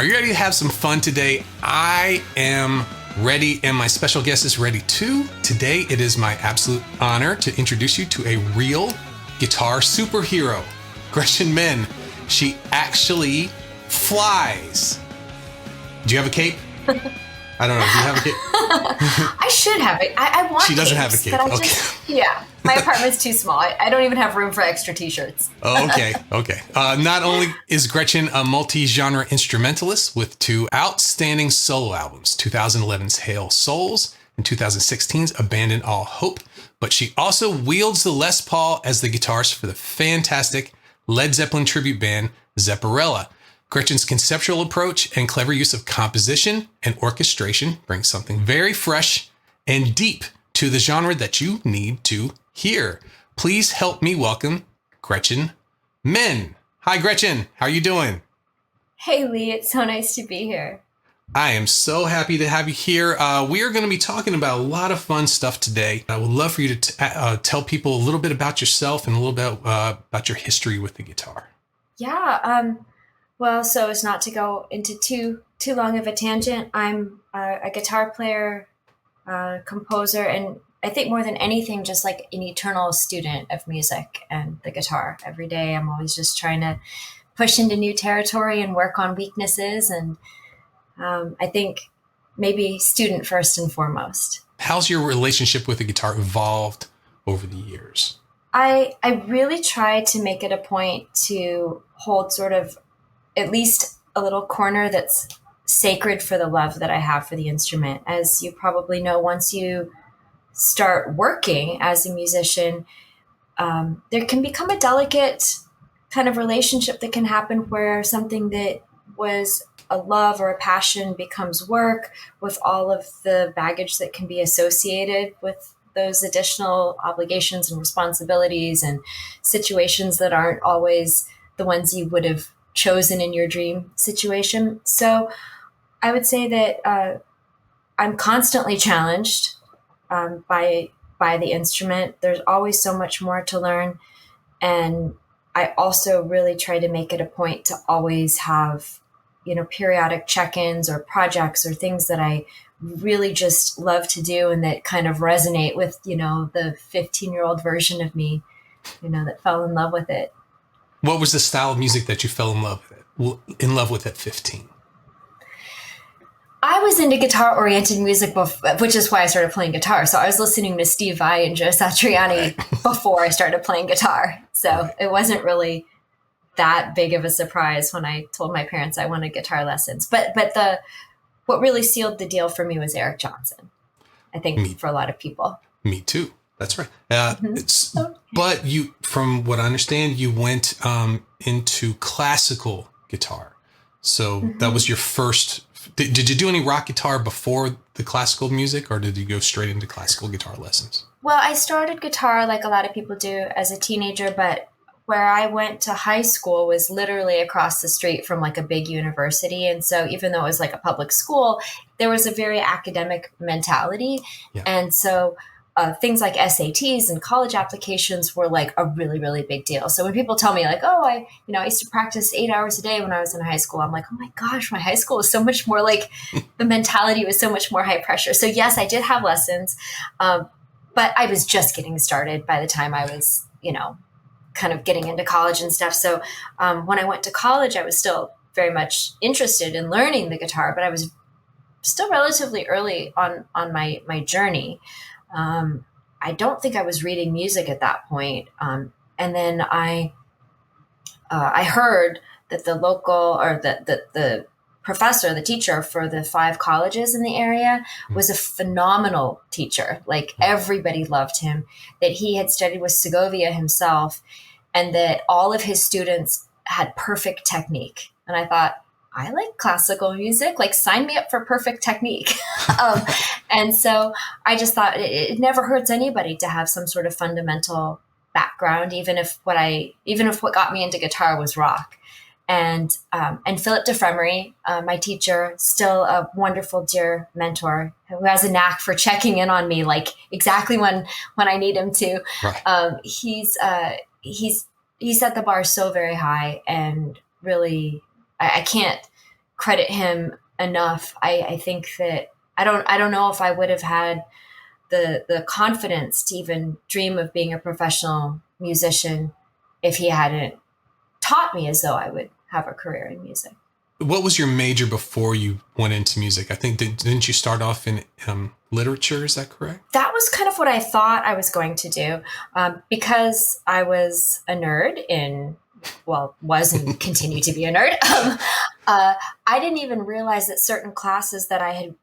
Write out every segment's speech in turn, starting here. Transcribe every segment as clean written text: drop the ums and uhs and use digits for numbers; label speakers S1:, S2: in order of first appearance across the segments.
S1: Are you ready to have some fun today? I am ready, and my special guest is ready too. Today, it is my absolute honor to introduce you to a real guitar superhero, Gretchen Menn. She actually flies. Do you have a cape? I don't know. Do you have a cape?
S2: I should have it. I want.
S1: She doesn't have a
S2: capes,
S1: cape.
S2: but
S1: Okay.
S2: Yeah, my apartment's too small. I don't even have room for extra t-shirts.
S1: Okay. Not only is Gretchen a multi-genre instrumentalist with two outstanding solo albums, 2011's Hail Souls and 2016's Abandon All Hope, but she also wields the Les Paul as the guitarist for the fantastic Led Zeppelin tribute band Zepparella. Gretchen's conceptual approach and clever use of composition and orchestration brings something very fresh and deep to the genre that you need to hear. Please help me welcome Gretchen Menn. Hi, Gretchen. How are you doing?
S2: Hey, Lee. It's so nice to be here.
S1: I am so happy to have you here. We are going to be talking about a lot of fun stuff today. I would love for you to tell people a little bit about yourself and a little bit about your history with the guitar.
S2: Yeah. Well, so as not to go into too long of a tangent, I'm a guitar player, composer, and I think more than anything, just like an eternal student of music and the guitar. Every day, I'm always just trying to push into new territory and work on weaknesses. And I think maybe student first and foremost.
S1: How's your relationship with the guitar evolved over the years?
S2: I really try to make it a point to hold sort of at least a little corner that's sacred for the love that I have for the instrument. As you probably know, once you start working as a musician, there can become a delicate kind of relationship that can happen where something that was a love or a passion becomes work, with all of the baggage that can be associated with those additional obligations and responsibilities and situations that aren't always the ones you would have chosen in your dream situation. So I would say that I'm constantly challenged by the instrument. There's always so much more to learn. And I also really try to make it a point to always have, periodic check-ins or projects or things that I really just love to do and that kind of resonate with, the 15-year-old version of me, that fell in love with it.
S1: What was the style of music that you fell in love with at 15?
S2: I was into guitar-oriented music, which is why I started playing guitar. So I was listening to Steve Vai and Joe Satriani before I started playing guitar. So It wasn't really that big of a surprise when I told my parents I wanted guitar lessons. But what really sealed the deal for me was Eric Johnson, I think, for a lot of people. Me
S1: too. That's right. But you, from what I understand, you went into classical guitar. So that was your first. Did you do any rock guitar before the classical music, or did you go straight into classical guitar lessons?
S2: Well, I started guitar like a lot of people do as a teenager, but where I went to high school was literally across the street from like a big university. And so even though it was like a public school, there was a very academic mentality. Yeah. And so things like SATs and college applications were like a really, really big deal. So when people tell me like, oh, I used to practice 8 hours a day when I was in high school, I'm like, oh my gosh, my high school was so much more like the mentality was so much more high pressure. So yes, I did have lessons, but I was just getting started by the time I was, kind of getting into college and stuff. So when I went to college, I was still very much interested in learning the guitar, but I was still relatively early on my journey. I don't think I was reading music at that point. And then I heard that the local or the professor, the teacher for the 5 colleges in the area was a phenomenal teacher. Like everybody loved him, that he had studied with Segovia himself, and that all of his students had perfect technique. And I thought, I like classical music, like sign me up for perfect technique. And so I just thought it never hurts anybody to have some sort of fundamental background, even if what got me into guitar was rock. And Philip DeFremery, my teacher, still a wonderful, dear mentor who has a knack for checking in on me, like exactly when I need him to. Right. He set the bar so very high, and really, I can't credit him enough. I think that I don't know if I would have had the confidence to even dream of being a professional musician if he hadn't taught me as though I would have a career in music.
S1: What was your major before you went into music? I think, didn't you start off in literature? Is that correct?
S2: That was kind of what I thought I was going to do, because I was a nerd was and continue to be a nerd. I didn't even realize that certain classes that I had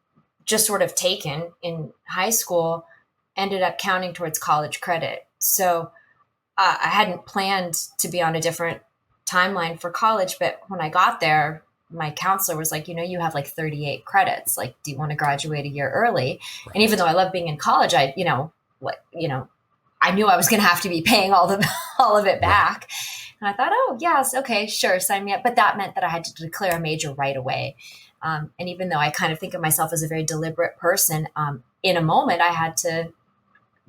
S2: just sort of taken in high school ended up counting towards college credit. So I hadn't planned to be on a different timeline for college, but when I got there, my counselor was like, you have like 38 credits. Like, do you want to graduate a year early? Right. And even though I love being in college, I knew I was going to have to be paying all of it back. Right. And I thought, oh yes, okay, sure, sign me up. But that meant that I had to declare a major right away. And even though I kind of think of myself as a very deliberate person, in a moment I had to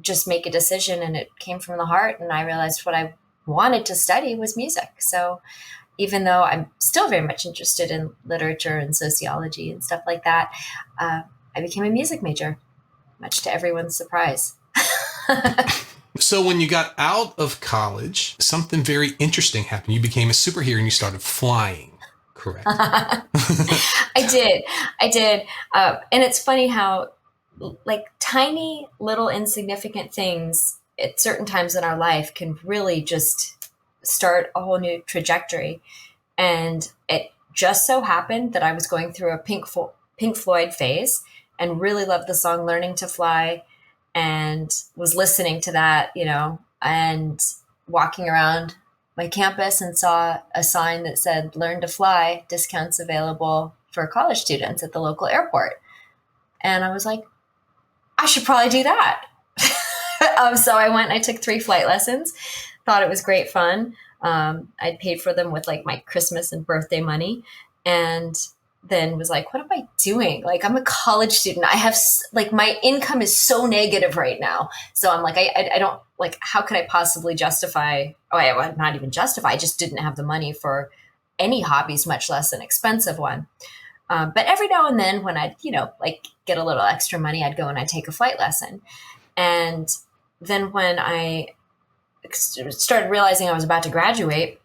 S2: just make a decision, and it came from the heart. And I realized what I wanted to study was music. So even though I'm still very much interested in literature and sociology and stuff like that, I became a music major, much to everyone's surprise.
S1: So when you got out of college, something very interesting happened. You became a superhero and you started flying, correct?
S2: I did. And it's funny how like tiny little insignificant things at certain times in our life can really just start a whole new trajectory. And it just so happened that I was going through a Pink Floyd phase and really loved the song Learning to Fly, and was listening to that, and walking around my campus and saw a sign that said Learn to Fly, discounts available for college students at the local airport. And I was like, I should probably do that. So I went and I took 3 flight lessons, thought it was great fun. I'd paid for them with like my Christmas and birthday money, and then was like, what am I doing? Like, I'm a college student. I have like, my income is so negative right now. So I'm like, I don't like, how could I possibly justify? Not even justify. I just didn't have the money for any hobbies, much less an expensive one. But every now and then when I'd, like get a little extra money, I'd go and I'd take a flight lesson. And then when I started realizing I was about to graduate,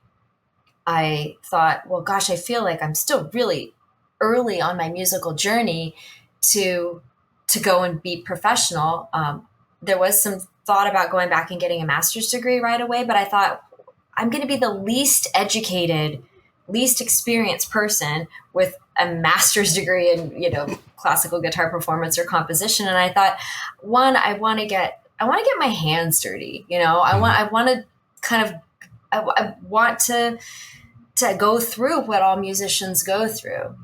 S2: I thought, well, gosh, I feel like I'm still really early on my musical journey to go and be professional. There was some thought about going back and getting a master's degree right away, but I thought I'm going to be the least educated, least experienced person with a master's degree in, classical guitar performance or composition. And I thought, one, I want to get my hands dirty. I want to go through what all musicians go through,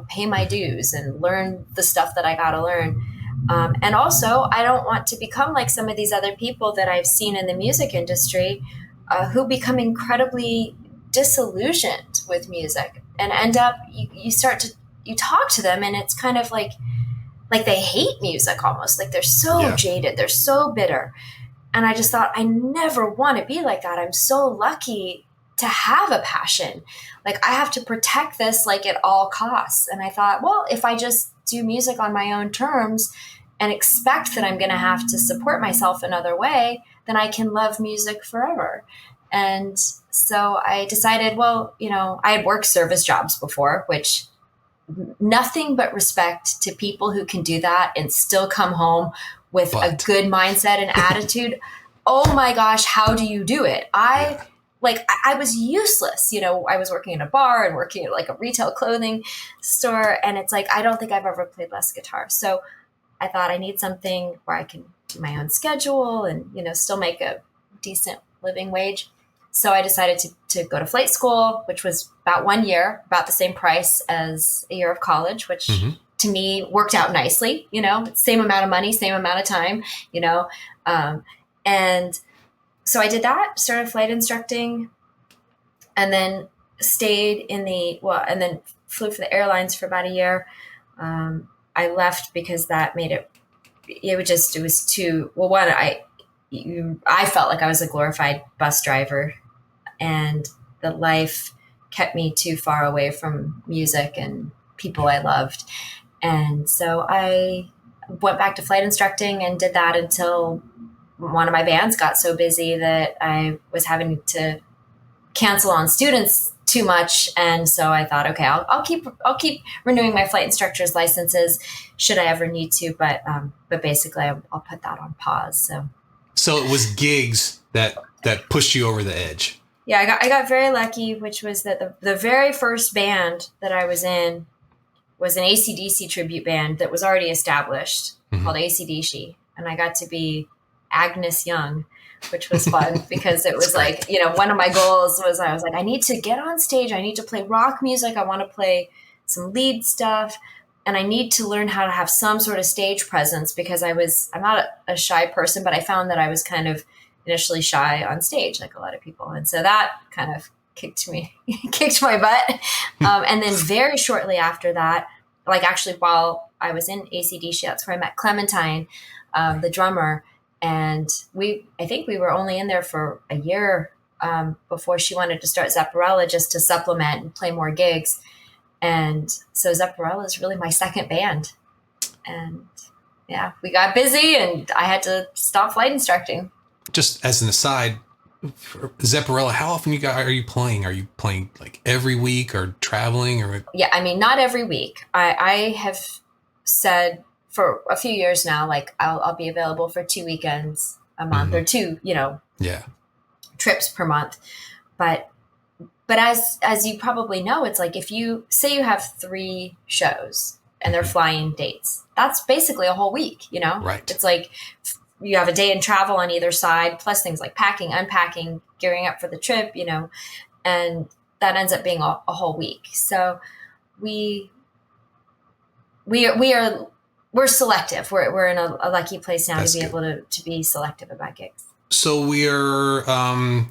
S2: pay my dues and learn the stuff that I got to learn. And also, I don't want to become like some of these other people that I've seen in the music industry who become incredibly disillusioned with music and end up, you talk to them and it's kind of like they hate music almost, like they're so jaded, they're so bitter. And I just thought, I never want to be like that. I'm so lucky to have a passion. Like, I have to protect this like at all costs. And I thought, well, if I just do music on my own terms and expect that I'm going to have to support myself another way, then I can love music forever. And so I decided, well, I had worked service jobs before, which nothing but respect to people who can do that and still come home with a good mindset and attitude. Oh my gosh, how do you do it? I was useless. I was working in a bar and working at like a retail clothing store. And it's like, I don't think I've ever played less guitar. So I thought I need something where I can do my own schedule and, still make a decent living wage. So I decided to go to flight school, which was about 1 year, about the same price as a year of college, which to me worked out nicely, same amount of money, same amount of time, and so I did that, started flight instructing, and then stayed and then flew for the airlines for about a year. I left because that made it was too, well, one, I felt like I was a glorified bus driver, and the life kept me too far away from music and people I loved. And so I went back to flight instructing and did that until one of my bands got so busy that I was having to cancel on students too much. And so I thought, okay, I'll keep renewing my flight instructor's licenses should I ever need to. But basically I'll put that on pause.
S1: So it was gigs that pushed you over the edge.
S2: Yeah, I got very lucky, which was that the very first band that I was in was an AC/DC tribute band that was already established, called AC/DC. And I got to be Agnes Young, which was fun because it was like, one of my goals was I was like, I need to get on stage. I need to play rock music. I want to play some lead stuff. And I need to learn how to have some sort of stage presence because I'm not a shy person, but I found that I was kind of initially shy on stage, like a lot of people. And so that kind of kicked my butt. And then very shortly after that, like actually while I was in AC/DC, that's where I met Clementine, the drummer. And I think we were only in there for a year before she wanted to start Zepparella just to supplement and play more gigs. And so Zepparella is really my second band. And yeah, we got busy and I had to stop flight instructing.
S1: Just as an aside, for Zepparella, how often are you playing? Are you playing like every week or traveling or? Yeah,
S2: I mean, not every week. I have said for a few years now, like I'll be available for 2 weekends a month or two, trips per month. But as you probably know, it's like if you say you have 3 shows and they're flying dates, that's basically a whole week,
S1: Right.
S2: It's like you have a day in travel on either side, plus things like packing, unpacking, gearing up for the trip, and that ends up being a whole week. So we're selective. We're in a lucky place now. That's to be good. Able to be selective about gigs.
S1: So we are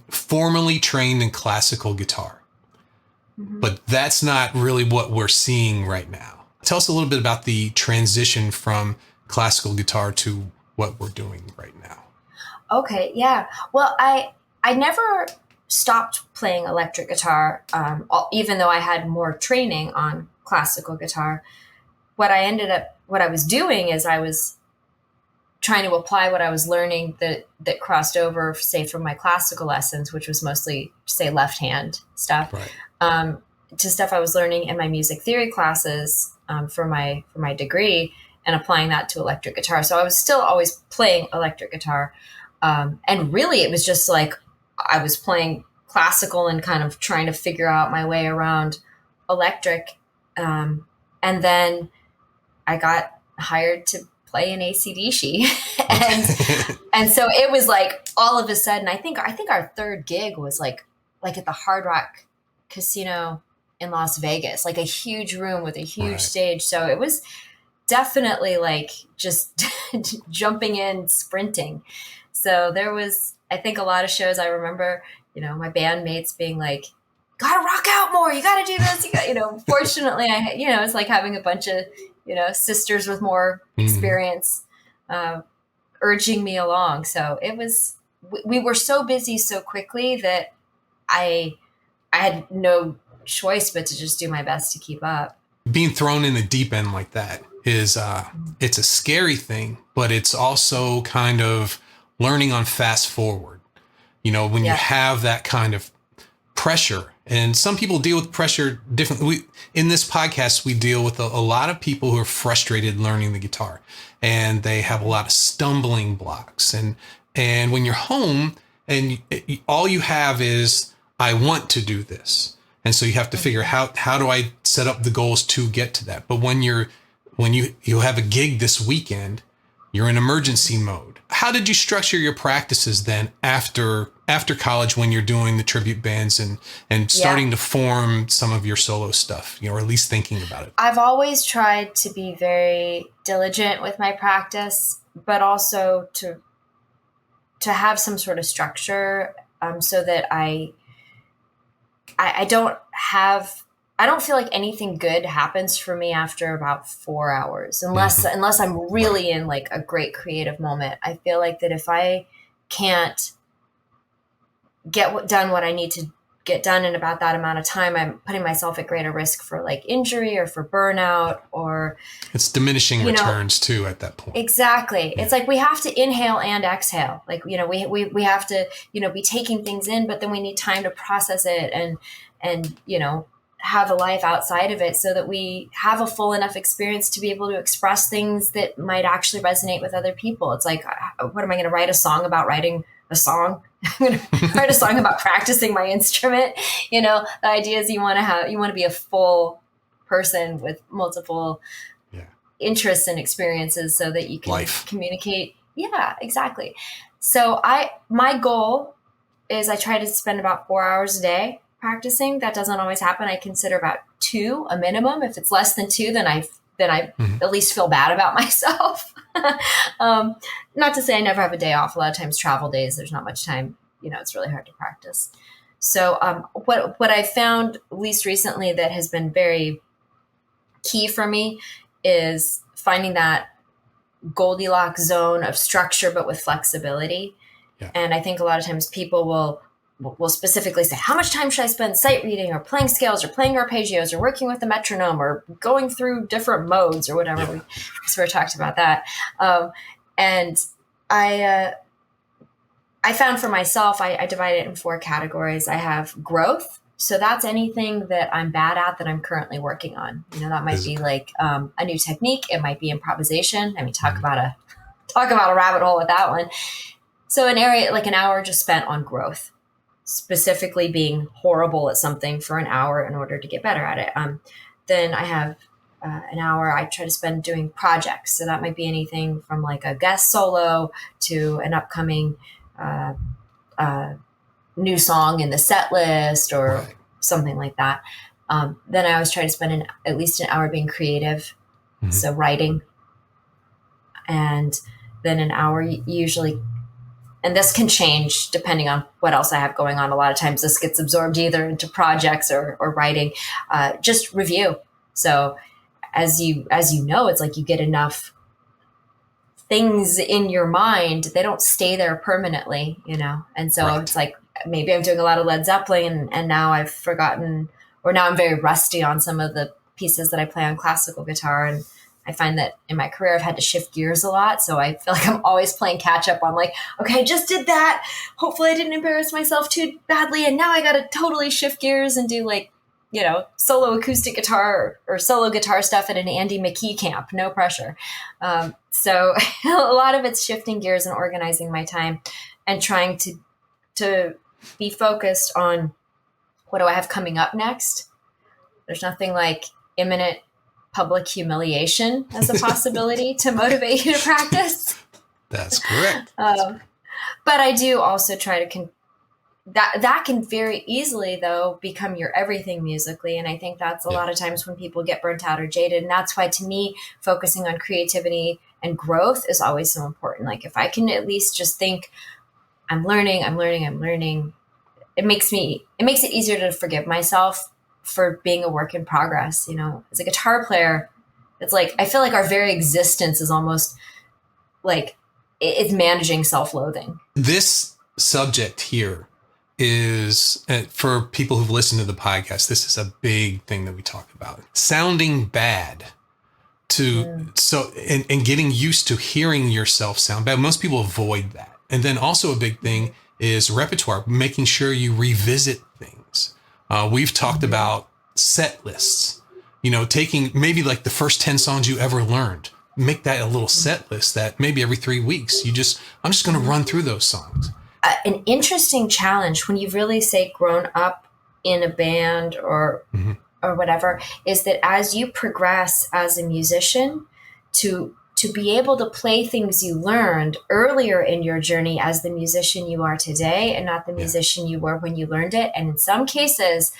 S1: formally trained in classical guitar, but that's not really what we're seeing right now. Tell us a little bit about the transition from classical guitar to what we're doing right now.
S2: Okay, yeah. Well, I never stopped playing electric guitar, even though I had more training on classical guitar. What I was doing is I was trying to apply what I was learning that crossed over, say, from my classical lessons, which was mostly, say, left hand stuff, right. To stuff I was learning in my music theory classes for my degree, and applying that to electric guitar. So I was still always playing electric guitar. And really it was just like I was playing classical and kind of trying to figure out my way around electric. And then I got hired to play in AC/DC. and so it was like all of a sudden, I think our third gig was like at the Hard Rock Casino in Las Vegas, like a huge room with a huge right. stage. So it was definitely like just jumping in, sprinting. So there was, I think, a lot of shows I remember, my bandmates being like, gotta rock out more. You gotta do this. Fortunately it's like having a bunch of, sisters with more experience, urging me along. So it was, we were so busy so quickly that I had no choice but to just do my best to keep up.
S1: Being thrown in the deep end like that is it's a scary thing, but it's also kind of learning on fast forward. When you have that kind of pressure, and some people deal with pressure differently. In this podcast, we deal with a lot of people who are frustrated learning the guitar, and they have a lot of stumbling blocks. And when you're home and all you have is, I want to do this. And so you have to figure how do I set up the goals to get to that? But when you have a gig this weekend, you're in emergency mode. How did you structure your practices then after college when you're doing the tribute bands and starting to form some of your solo stuff, or at least thinking about it?
S2: I've always tried to be very diligent with my practice, but also to have some sort of structure, so that I don't feel like anything good happens for me after about 4 hours, unless I'm really in like a great creative moment. I feel like that if I can't get done what I need to get done in about that amount of time, I'm putting myself at greater risk for like injury or for burnout, or
S1: it's diminishing returns too at that point.
S2: Exactly. Yeah. It's like we have to inhale and exhale. Like, we have to, be taking things in, but then we need time to process it and have a life outside of it so that we have a full enough experience to be able to express things that might actually resonate with other people. It's like, what am I going to write a song about writing a song? I'm going to write a song about practicing my instrument. The idea is you want to be a full person with multiple interests and experiences so that you can communicate. Yeah, exactly. So my goal is I try to spend about 4 hours a day practicing. That doesn't always happen. I consider about 2 a minimum. If it's less than 2, then I at least feel bad about myself. Not to say I never have a day off. A lot of times travel days, there's not much time. It's really hard to practice. So what I found, at least recently, that has been very key for me is finding that Goldilocks zone of structure, but with flexibility. Yeah. And I think a lot of times people will specifically say, how much time should I spend sight reading or playing scales or playing arpeggios or working with the metronome or going through different modes or whatever. Yeah. We sort of talked about that. And I found for myself, I divide it in 4 categories. I have growth. So that's anything that I'm bad at that I'm currently working on. That might be like a new technique. It might be improvisation. I mean, talk about a rabbit hole with that one. So an area, like an hour just spent on growth, specifically being horrible at something for an hour in order to get better at it. Then I have an hour I try to spend doing projects. So that might be anything from like a guest solo to an upcoming new song in the set list or something like that. Then I always try to spend at least an hour being creative. Mm-hmm. So writing, and then an hour usually, and this can change depending on what else I have going on. A lot of times this gets absorbed either into projects or writing, just review. So as you know, it's like you get enough things in your mind, they don't stay there permanently, And so It's like, maybe I'm doing a lot of Led Zeppelin and now I've forgotten, or now I'm very rusty on some of the pieces that I play on classical guitar. And I find that in my career, I've had to shift gears a lot. So I feel like I'm always playing catch up on like, okay, I just did that. Hopefully I didn't embarrass myself too badly. And now I got to totally shift gears and do like, solo acoustic guitar or solo guitar stuff at an Andy McKee camp. No pressure. So a lot of it's shifting gears and organizing my time and trying to be focused on what do I have coming up next. There's nothing like imminent public humiliation as a possibility to motivate you to practice.
S1: That's correct.
S2: But I do also try to that can very easily though become your everything musically. And I think that's a lot of times when people get burnt out or jaded. And that's why to me, focusing on creativity and growth is always so important. Like if I can at least just think I'm learning, it makes it easier to forgive myself for being a work in progress. As a guitar player, it's like, I feel like our very existence is almost like it's managing self-loathing.
S1: This subject here is, for people who've listened to the podcast, this is a big thing that we talk about. Sounding bad and getting used to hearing yourself sound bad. Most people avoid that. And then also a big thing is repertoire, making sure you revisit things. We've talked about set lists, taking maybe like the first 10 songs you ever learned, make that a little set list that maybe every 3 weeks, I'm just going to run through those songs.
S2: An interesting challenge when you've really grown up in a band or whatever is that as you progress as a musician to be able to play things you learned earlier in your journey as the musician you are today and not the musician you were when you learned it. And in some cases,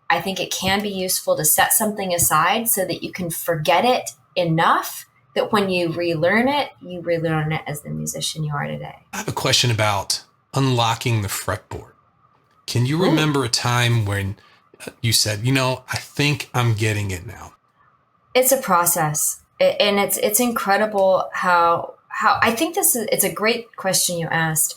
S2: I think it can be useful to set something aside so that you can forget it enough that when you relearn it as the musician you are today.
S1: I have a question about unlocking the fretboard. Can you remember a time when you said, I think I'm getting it now?
S2: It's a process. And it's incredible how I think it's a great question you asked.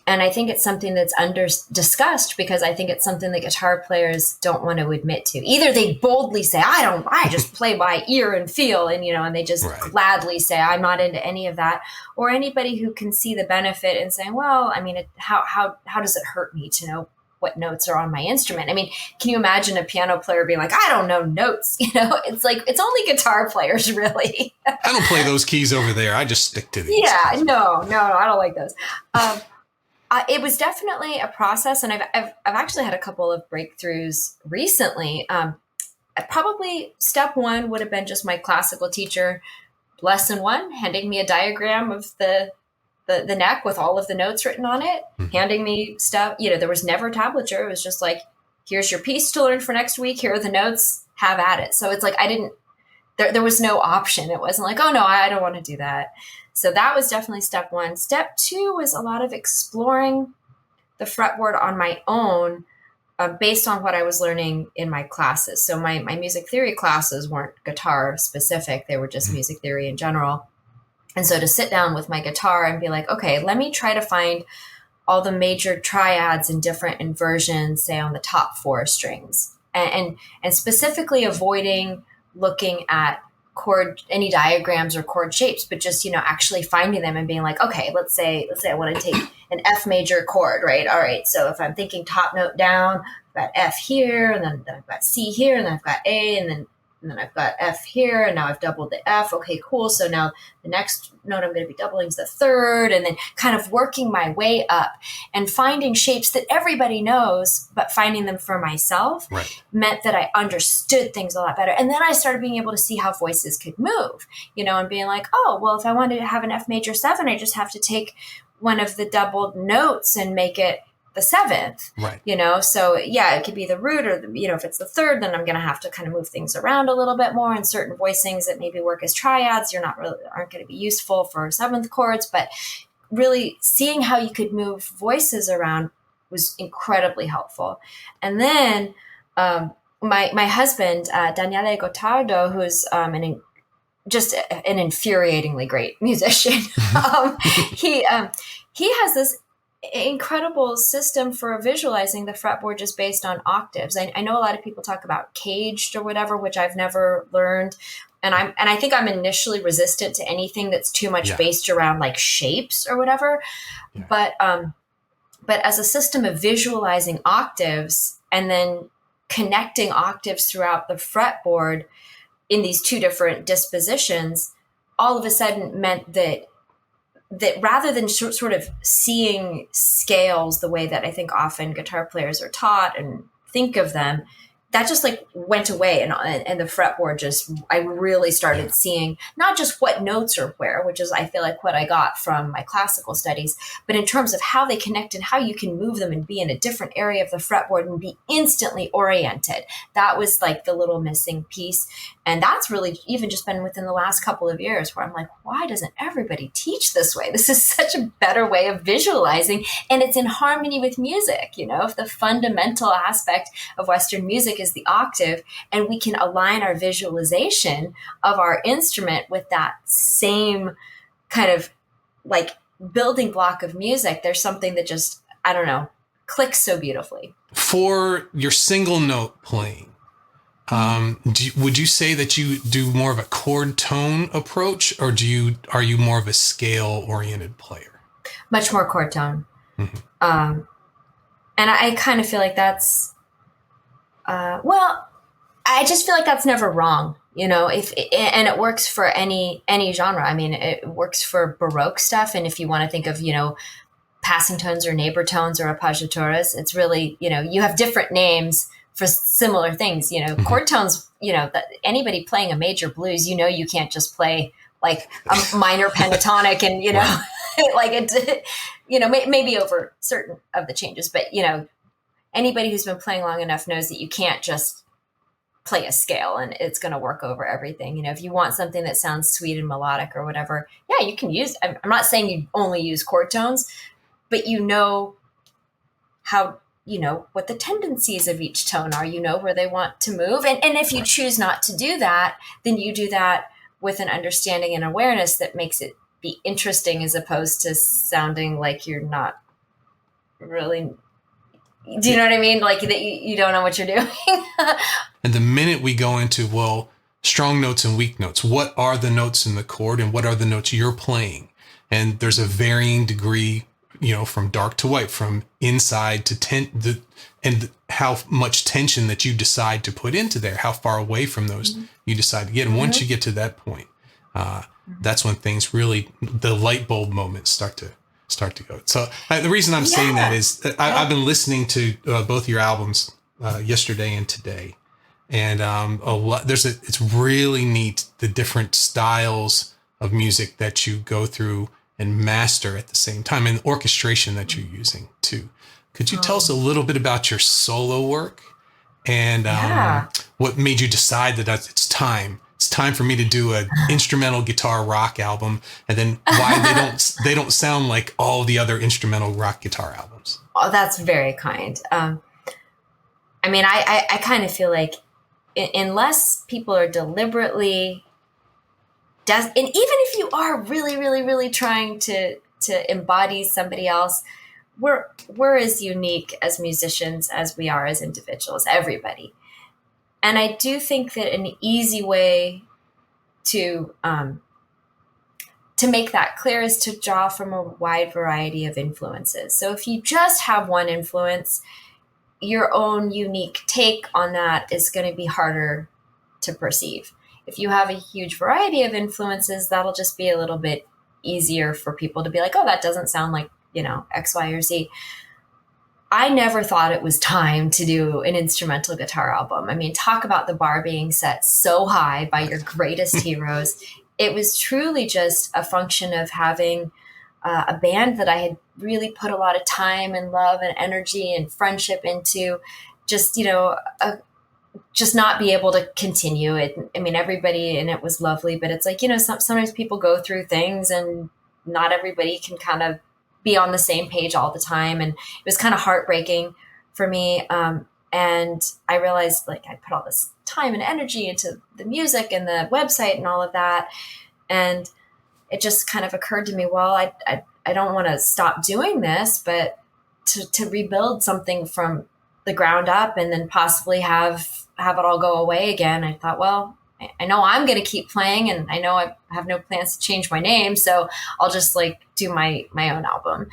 S2: And I think it's something that's under discussed because I think it's something that guitar players don't want to admit to. Either they boldly say, I just play by ear and feel, and, and they just gladly say, I'm not into any of that. Or anybody who can see the benefit and saying, well, I mean, how does it hurt me to know what notes are on my instrument? I mean, can you imagine a piano player being like, I don't know notes? It's like, it's only guitar players, really.
S1: I don't play those keys over there. I just stick to these.
S2: Yeah, no, I don't like those. It was definitely a process, and I've actually had a couple of breakthroughs recently. Probably step one would have been just my classical teacher, lesson one, handing me a diagram of the neck with all of the notes written on it, handing me stuff. There was never tablature. It was just like, here's your piece to learn for next week. Here are the notes. Have at it. So it's like there was no option. It wasn't like, oh no, I don't want to do that. So that was definitely step one. Step two was a lot of exploring the fretboard on my own, based on what I was learning in my classes. So my music theory classes weren't guitar specific. They were just music theory in general. And so to sit down with my guitar and be like, okay, let me try to find all the major triads and different inversions, say on the top four strings, and specifically avoiding looking at any diagrams or chord shapes, but just, actually finding them and being like, okay, let's say I want to take an F major chord, right? All right. So if I'm thinking top note down, I've got F here, and then I've got C here, and then I've got A, and then I've got F here, and now I've doubled the F. Okay, cool. So now the next note I'm going to be doubling is the third, and then kind of working my way up and finding shapes that everybody knows, but finding them for myself meant that I understood things a lot better. And then I started being able to see how voices could move, and being like, oh, well, if I wanted to have an F major 7, I just have to take one of the doubled notes and make it the 7th, so yeah, it could be the root, or if it's the third, then I'm going to have to kind of move things around a little bit more, and certain voicings that maybe work as triads aren't going to be useful for 7th chords. But really seeing how you could move voices around was incredibly helpful. And then my husband, Daniele Gottardo, who's just an infuriatingly great musician, he has this incredible system for visualizing the fretboard just based on octaves. I know a lot of people talk about caged or whatever, which I've never learned. And I think I'm initially resistant to anything that's too much based around like shapes or whatever. Yeah. But as a system of visualizing octaves and then connecting octaves throughout the fretboard in these two different dispositions, all of a sudden meant that rather than sort of seeing scales the way that I think often guitar players are taught and think of them, that just like went away, and the fretboard I really started seeing not just what notes are where, which is I feel like what I got from my classical studies, but in terms of how they connect and how you can move them and be in a different area of the fretboard and be instantly oriented. That was like the little missing piece. And that's really even just been within the last couple of years where I'm like, why doesn't everybody teach this way? This is such a better way of visualizing, and it's in harmony with music. If the fundamental aspect of Western music is the octave, and we can align our visualization of our instrument with that same kind of like building block of music, there's something that just, I don't know, clicks so beautifully. For your single note playing, would you say that you do more of a chord tone approach, or are you more of a scale oriented player? Much more chord tone. Mm-hmm. And I kind of feel like that's, I just feel like that's never wrong, and it works for any genre. I mean, it works for Baroque stuff. And if you want to think of, passing tones or neighbor tones or appoggiaturas, it's really, you have different names for similar things, mm-hmm. Chord tones, that anybody playing a major blues, you can't just play like a minor pentatonic and, like it, maybe over certain of the changes, but, anybody who's been playing long enough knows that you can't just play a scale and it's going to work over everything. If you want something that sounds sweet and melodic or whatever, yeah, you can use, I'm not saying you only use chord tones, but how, what the tendencies of each tone are, where they want to move. And if you choose not to do that, then you do that with an understanding and awareness that makes it be interesting as opposed to sounding like you're not really, do you know what I mean? Like that you don't know what you're doing.
S1: And the minute we go into, well, strong notes and weak notes, what are the notes in the chord and what are the notes you're playing? And there's a varying degree, from dark to white, from inside to and how much tension that you decide to put into there, how far away from those you decide to get. And once you get to that point, that's when things really, the light bulb moments start to go. So the reason I'm saying that is I've been listening to both your albums yesterday and today. And it's really neat, the different styles of music that you go through and master at the same time, and the orchestration that you're using too. Could you tell us a little bit about your solo work and what made you decide that it's time for me to do an instrumental guitar rock album, and then why they don't sound like all the other instrumental rock guitar albums?
S2: Oh, that's very kind. I mean, I kind of feel like unless people are deliberately, and even if you are really, really, really trying to embody somebody else, we're as unique as musicians as we are as individuals, everybody. And I do think that an easy way to make that clear is to draw from a wide variety of influences. So if you just have one influence, your own unique take on that is going to be harder to perceive. If you have a huge variety of influences, that'll just be a little bit easier for people to be like, oh, that doesn't sound like, X, Y, or Z. I never thought it was time to do an instrumental guitar album. I mean, talk about the bar being set so high by your greatest heroes. It was truly just a function of having a band that I had really put a lot of time and love and energy and friendship into, just, just not be able to continue it. I mean, everybody in it was lovely, but it's like, sometimes people go through things and not everybody can kind of be on the same page all the time. And it was kind of heartbreaking for me. And I realized like I put all this time and energy into the music and the website and all of that. And it just kind of occurred to me, well, I don't want to stop doing this, but to rebuild something from the ground up and then possibly have it all go away again. I thought, well, I know I'm going to keep playing and I know I have no plans to change my name. So I'll just like do my own album.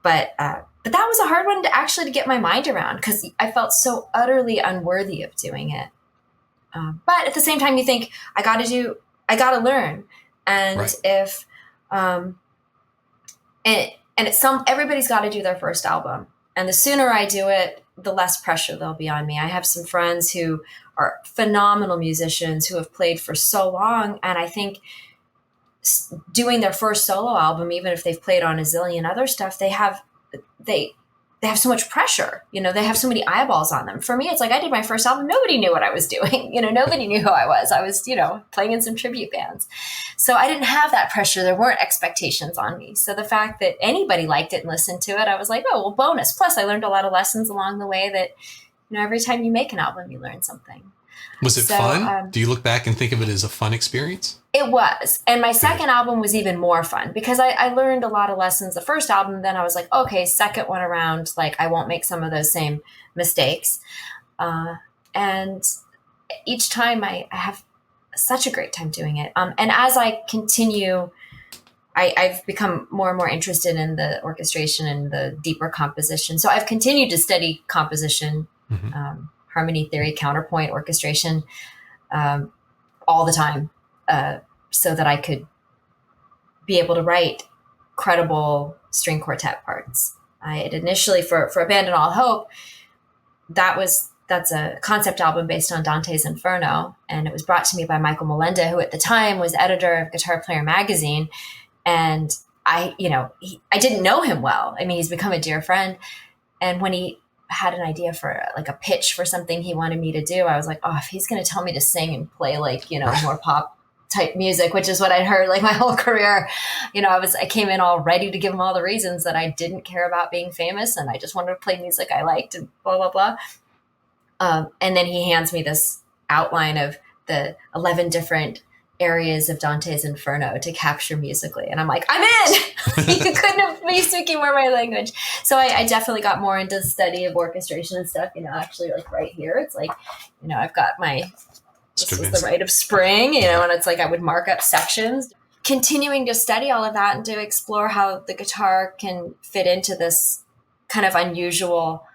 S2: But that was a hard one to get my mind around because I felt so utterly unworthy of doing it. But at the same time, you think I got to learn. And
S1: right.
S2: If, everybody's got to do their first album. And the sooner I do it, the less pressure there'll be on me. I have some friends who are phenomenal musicians who have played for so long. And I think doing their first solo album, even if they've played on a zillion other stuff, they have so much pressure, they have so many eyeballs on them. For me, it's like I did my first album. Nobody knew what I was doing. Nobody knew who I was. I was, playing in some tribute bands. So I didn't have that pressure. There weren't expectations on me. So the fact that anybody liked it and listened to it, I was like, oh, well, bonus. Plus I learned a lot of lessons along the way that, every time you make an album, you learn something.
S1: Was it fun? Do you look back and think of it as a fun experience?
S2: It was. And my second album was even more fun because I learned a lot of lessons the first album. Then I was like, okay, second one around, like I won't make some of those same mistakes. And each time I have such a great time doing it. And as I continue, I've become more and more interested in the orchestration and the deeper composition. So I've continued to study composition, harmony theory, counterpoint, orchestration, all the time, so that I could be able to write credible string quartet parts. I had initially for Abandon All Hope, that's a concept album based on Dante's Inferno, and it was brought to me by Michael Melenda, who at the time was editor of Guitar Player magazine, and I didn't know him well. I mean, he's become a dear friend, and when he had an idea for like a pitch for something he wanted me to do, I was like, oh, if he's going to tell me to sing and play like, more pop type music, which is what I'd heard like my whole career, I came in all ready to give him all the reasons that I didn't care about being famous. And I just wanted to play music I liked and blah, blah, blah. And then he hands me this outline of the 11 different areas of Dante's Inferno to capture musically. And I'm like, I'm in! You couldn't be speaking more my language. So I definitely got more into the study of orchestration and stuff, actually like right here. It's like, I've got this was the Rite of Spring, and it's like I would mark up sections. Continuing to study all of that and to explore how the guitar can fit into this kind of unusual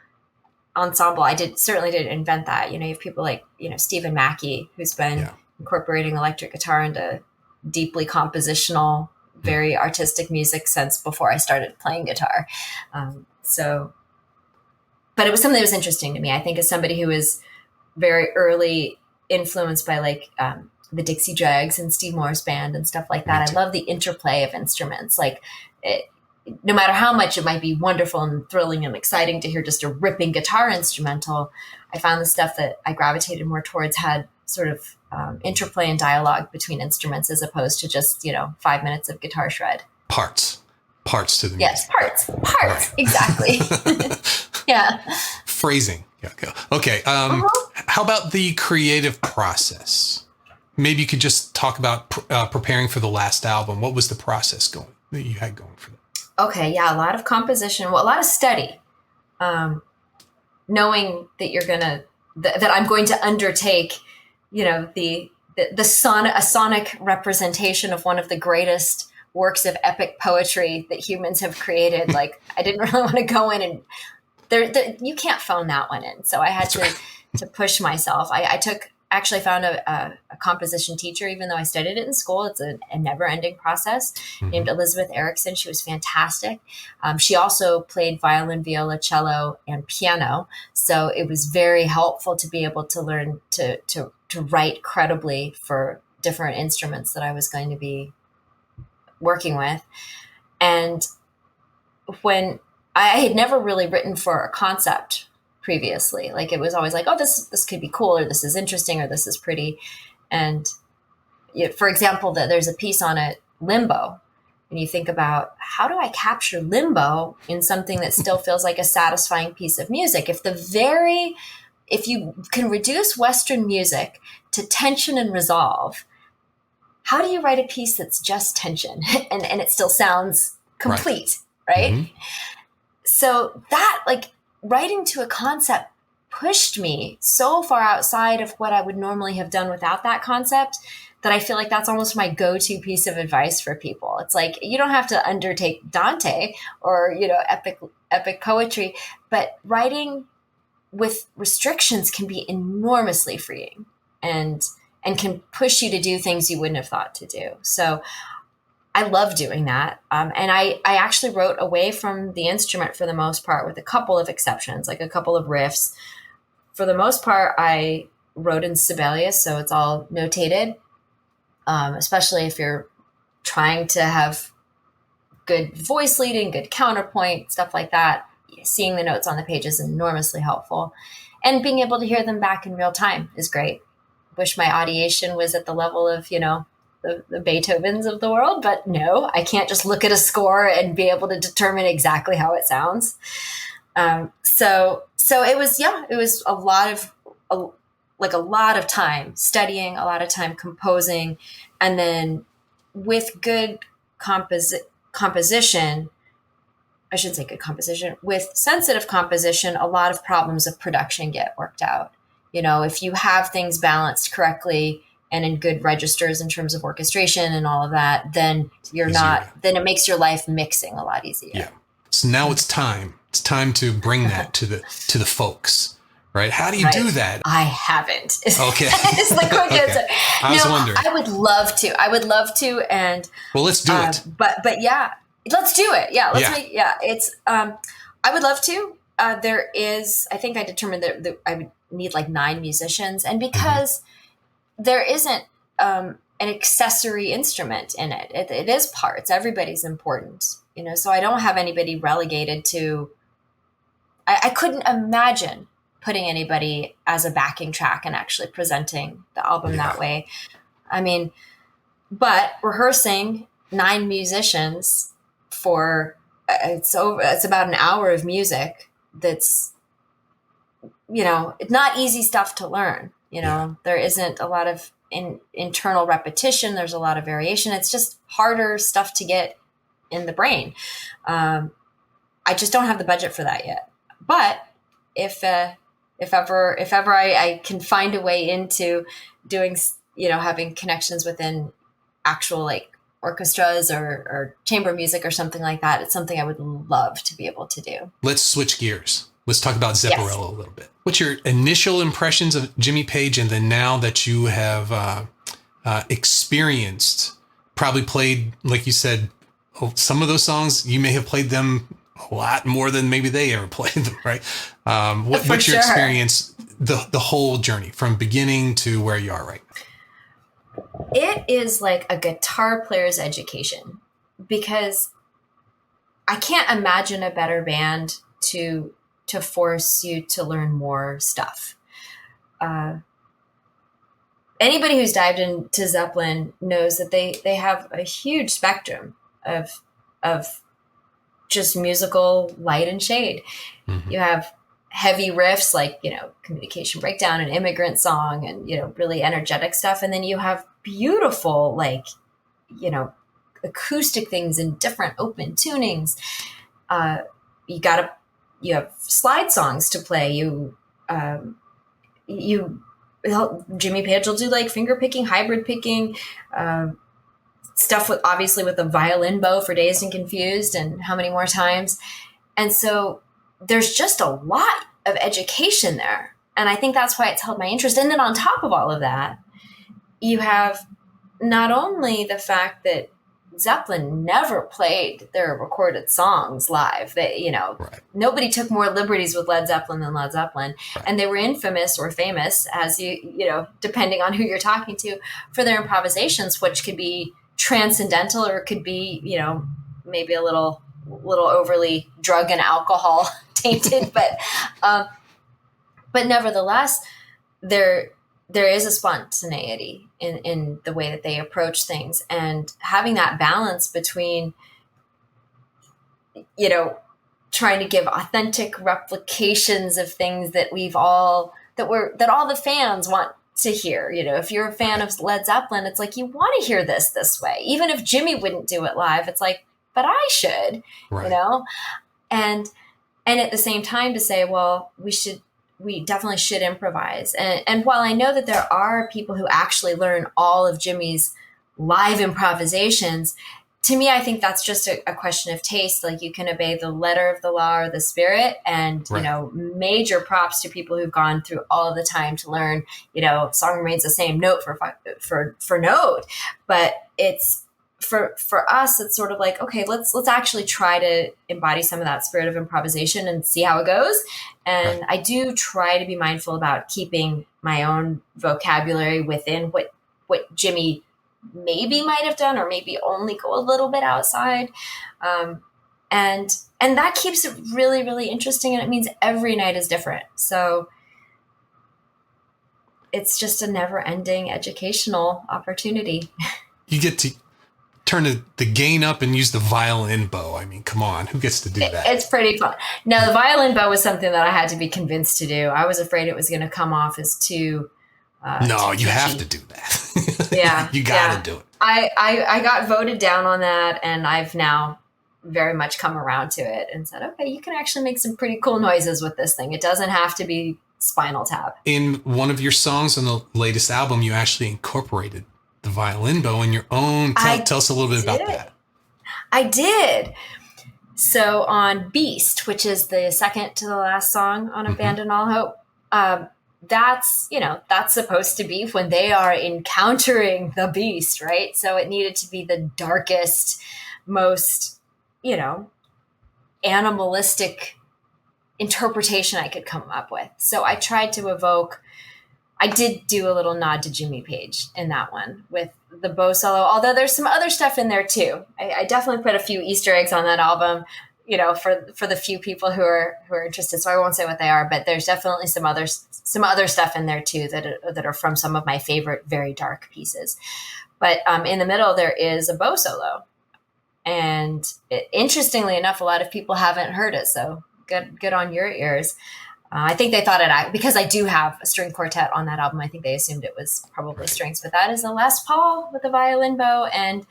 S2: ensemble. I certainly didn't invent that. You have people like, Stephen Mackey, who's been incorporating electric guitar into deeply compositional, very artistic music since before I started playing guitar. But it was something that was interesting to me. I think as somebody who was very early influenced by like the Dixie Dregs and Steve Moore's band and stuff like that. I love the interplay of instruments. Like no matter how much it might be wonderful and thrilling and exciting to hear just a ripping guitar instrumental, I found the stuff that I gravitated more towards had sort of interplay and dialogue between instruments as opposed to just, 5 minutes of guitar shred.
S1: Parts to the music.
S2: Yes, parts, right. Exactly. Yeah.
S1: Phrasing. Yeah. Okay. How about the creative process? Maybe you could just talk about preparing for the last album. What was the process that you had going for that?
S2: Okay. Yeah. A lot of composition, a lot of study, knowing that that I'm going to undertake, a sonic representation of one of the greatest works of epic poetry that humans have created. Like I didn't really want to go in and you can't phone that one in. So I had to push myself. I actually found a composition teacher, even though I studied it in school. It's a never ending process, named Elizabeth Erickson. She was fantastic. She also played violin, viola, cello, and piano. So it was very helpful to be able to learn to write credibly for different instruments that I was going to be working with. And when I had never really written for a concept previously, like it was always like, oh, this could be cool, or this is interesting, or this is pretty. And for example, that there's a piece on it, limbo, and you think about how do I capture limbo in something that still feels like a satisfying piece of music? If you can reduce Western music to tension and resolve, how do you write a piece that's just tension and it still sounds complete, right? Mm-hmm. So that, like, writing to a concept pushed me so far outside of what I would normally have done without that concept that I feel like that's almost my go-to piece of advice for people. It's like, you don't have to undertake Dante or, epic poetry, but writing with restrictions can be enormously freeing and can push you to do things you wouldn't have thought to do. So I love doing that. And I actually wrote away from the instrument for the most part, with a couple of exceptions, like a couple of riffs. For the most part, I wrote in Sibelius, so it's all notated, especially if you're trying to have good voice leading, good counterpoint, stuff like that. Seeing the notes on the page is enormously helpful. And being able to hear them back in real time is great. Wish my audiation was at the level of, the Beethovens of the world, but no, I can't just look at a score and be able to determine exactly how it sounds. So it was a lot of time studying, a lot of time composing, and then with good composition, I shouldn't say good composition, with sensitive composition, a lot of problems of production get worked out. If you have things balanced correctly and in good registers in terms of orchestration and all of that, then then it makes your life mixing a lot easier.
S1: Yeah. So now it's time to bring that to the folks, right? How do you do that?
S2: I haven't.
S1: Okay.
S2: It's the quick answer.
S1: I was wondering.
S2: I would love to. And
S1: well, let's do it.
S2: But yeah, let's do it. Yeah. It's, I would love to. There is, I think I determined that I would need like 9 musicians, and because there isn't an accessory instrument in it. It is parts. Everybody's important, so I don't have anybody relegated to, I couldn't imagine putting anybody as a backing track and actually presenting the album that way. I mean, but rehearsing 9 musicians for, it's about an hour of music. That's, not easy stuff to learn. There isn't a lot of internal repetition. There's a lot of variation. It's just harder stuff to get in the brain. I just don't have the budget for that yet. But if ever I can find a way into doing, having connections within actual like orchestras or chamber music or something like that, it's something I would love to be able to do.
S1: Let's switch gears. Let's talk about Zeppelin a little bit. What's your initial impressions of Jimmy Page, and then now that you have experienced, probably played, like you said, some of those songs, you may have played them a lot more than maybe they ever played them, right? What's your experience, the whole journey from beginning to where you are right now?
S2: It is like a guitar player's education, because I can't imagine a better band to force you to learn more stuff. Anybody who's dived into Zeppelin knows that they have a huge spectrum of just musical light and shade. Mm-hmm. You have heavy riffs like, Communication Breakdown and Immigrant Song and, really energetic stuff. And then you have beautiful, like, acoustic things in different open tunings. You have slide songs to play. Jimmy Page will do like finger picking, hybrid picking, stuff with the violin bow for Dazed and Confused and how many more times. And so there's just a lot of education there. And I think that's why it's held my interest. And then on top of all of that, you have not only the fact that Zeppelin never played their recorded songs live. Nobody took more liberties with Led Zeppelin than Led Zeppelin. Right. And they were infamous or famous, as depending on who you're talking to, for their improvisations, which could be transcendental or could be, maybe a little overly drug and alcohol tainted, but nevertheless, there is a spontaneity in the way that they approach things, and having that balance between, trying to give authentic replications of things that all the fans want to hear. If you're a fan of Led Zeppelin, it's like, you want to hear this way. Even if Jimmy wouldn't do it live, it's like, but I should, right. And at the same time to say, well, we definitely should improvise. And while I know that there are people who actually learn all of Jimmy's live improvisations, to me, I think that's just a question of taste. Like, you can obey the letter of the law or the spirit, and, right. Major props to people who've gone through all of the time to learn, song remains the same note for note. But it's, for us, it's sort of like, okay, let's actually try to embody some of that spirit of improvisation and see how it goes. And right. I do try to be mindful about keeping my own vocabulary within what Jimmy maybe might have done, or maybe only go a little bit outside. And that keeps it really, really interesting. And it means every night is different. So it's just a never ending educational opportunity.
S1: You get to turn the gain up and use the violin bow. I mean, come on, who gets to do that?
S2: It's pretty fun. Now, the violin bow was something that I had to be convinced to do. I was afraid it was going to come off as too
S1: no, you have to do that.
S2: Yeah.
S1: You got to do it.
S2: I got voted down on that, and I've now very much come around to it and said, okay, you can actually make some pretty cool noises with this thing. It doesn't have to be Spinal Tap.
S1: In one of your songs on the latest album, you actually incorporated the violin bow in your own. Tell us a little bit about that.
S2: I did. So on Beast, which is the second to the last song on Abandon All Hope, that's supposed to be when they are encountering the beast, right? So it needed to be the darkest, most, animalistic interpretation I could come up with. So I tried to I did do a little nod to Jimmy Page in that one with the bow solo, although there's some other stuff in there too. I definitely put a few Easter eggs on that album, for the few people who are interested. So I won't say what they are, but there's definitely some other stuff in there too that are from some of my favorite, very dark pieces. But in the middle, there is a bow solo. And interestingly enough, a lot of people haven't heard it. So good on your ears. I think they thought because I do have a string quartet on that album. I think they assumed it was probably strings, but that is a Les Paul with a violin bow. And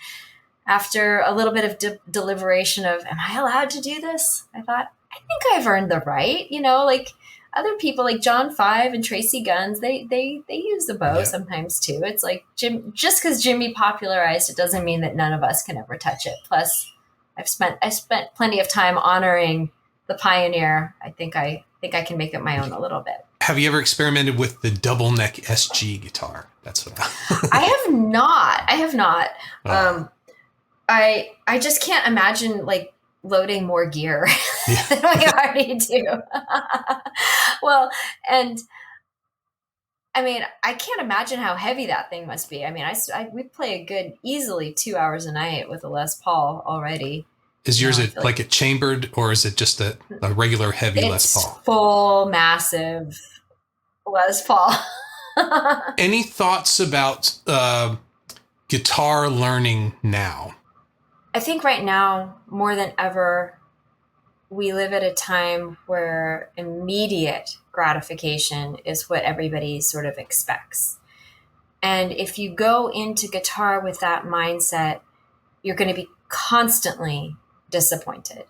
S2: after a little bit of deliberation of, am I allowed to do this? I thought, I think I've earned the right. Like other people like John Five and Tracy Guns, they use the bow sometimes too. It's like just because Jimmy popularized it doesn't mean that none of us can ever touch it. Plus, I spent plenty of time honoring the pioneer. I think I can make it my own a little bit.
S1: Have you ever experimented with the double neck SG guitar? That's what
S2: I have not. Oh. I just can't imagine like loading more gear than I already do. Well, and I mean, I can't imagine how heavy that thing must be. I mean, we play a good, easily 2 hours a night with a Les Paul already.
S1: Is yours like a chambered, or is it just a regular heavy Les Paul?
S2: Full, massive Les Paul.
S1: Any thoughts about guitar learning now?
S2: I think right now, more than ever, we live at a time where immediate gratification is what everybody sort of expects. And if you go into guitar with that mindset, you're going to be constantly disappointed.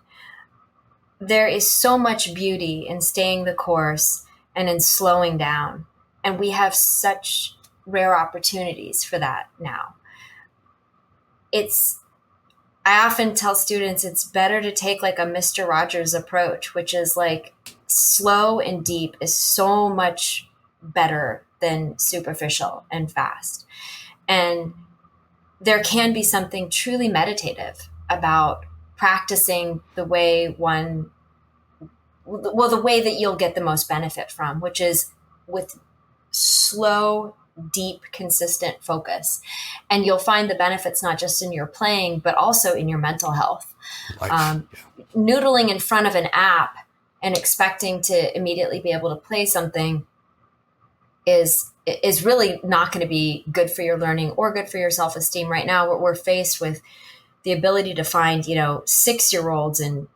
S2: There is so much beauty in staying the course and in slowing down. And we have such rare opportunities for that now. I often tell students it's better to take like a Mr. Rogers approach, which is like slow and deep is so much better than superficial and fast. And there can be something truly meditative about practicing the way the way that you'll get the most benefit from, which is with slow, deep, consistent focus. And you'll find the benefits not just in your playing, but also in your mental health. Noodling in front of an app and expecting to immediately be able to play something is really not going to be good for your learning or good for your self-esteem. Right now, we're faced with the ability to find, 6-year-olds in,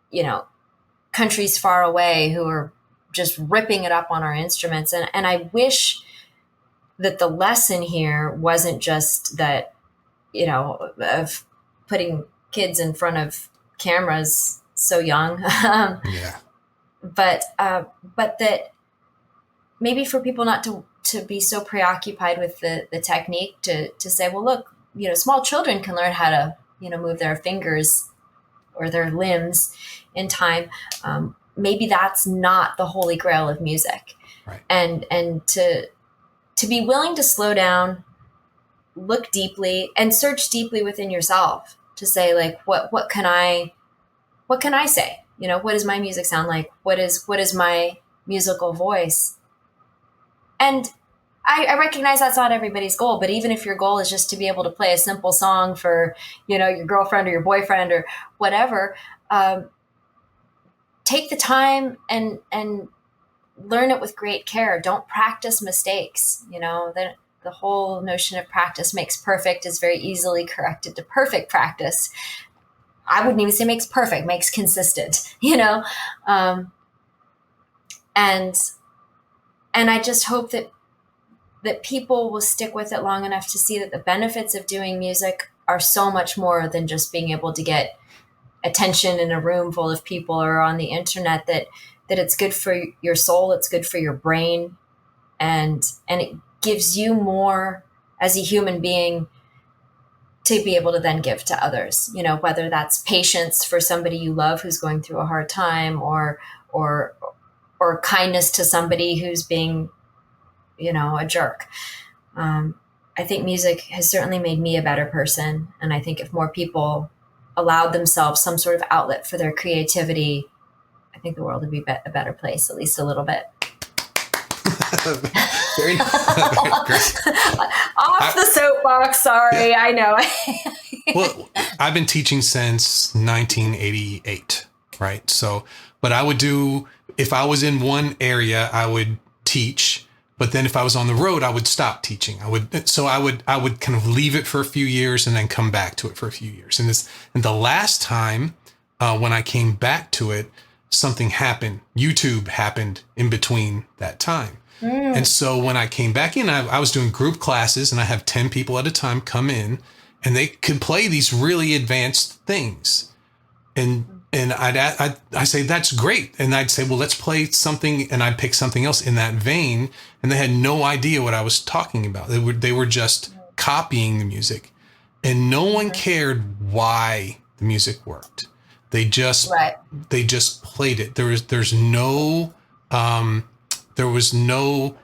S2: countries far away who are just ripping it up on our instruments. And I wish that the lesson here wasn't just that, of putting kids in front of cameras so young. But that maybe for people not to be so preoccupied with the technique to say, well, look, small children can learn how to, move their fingers or their limbs in time. Maybe that's not the holy grail of music.
S1: Right.
S2: And to be willing to slow down, look deeply and search deeply within yourself to say, like, what can I say? What does my music sound like? What is my musical voice? And I recognize that's not everybody's goal, but even if your goal is just to be able to play a simple song for, your girlfriend or your boyfriend or whatever, take the time and learn it with great care. Don't practice mistakes. The whole notion of practice makes perfect is very easily corrected to perfect practice. I wouldn't even say makes perfect, makes consistent, and I just hope that people will stick with it long enough to see that the benefits of doing music are so much more than just being able to get attention in a room full of people or on the internet, that it's good for your soul, it's good for your brain, and it gives you more as a human being to be able to then give to others, whether that's patience for somebody you love who's going through a hard time or kindness to somebody who's being, a jerk. I think music has certainly made me a better person. And I think if more people allowed themselves some sort of outlet for their creativity, I think the world would be a better place, at least a little bit.
S1: Very great.
S2: Off the soapbox, sorry, yeah. I know.
S1: Well, I've been teaching since 1988, right? So, but I would do, if I was in one area, I would teach. But then if I was on the road, I would stop teaching. I would kind of leave it for a few years and then come back to it for a few years. And the last time when I came back to it, something happened. YouTube happened in between that time. And so when I came back in, I was doing group classes, and I have 10 people at a time come in, and they could play these really advanced things. And I say, that's great. And I'd say, well, let's play something. And I'd pick something else in that vein. And they had no idea what I was talking about. They were just copying the music, and no one cared why the music worked. They just played it. There was no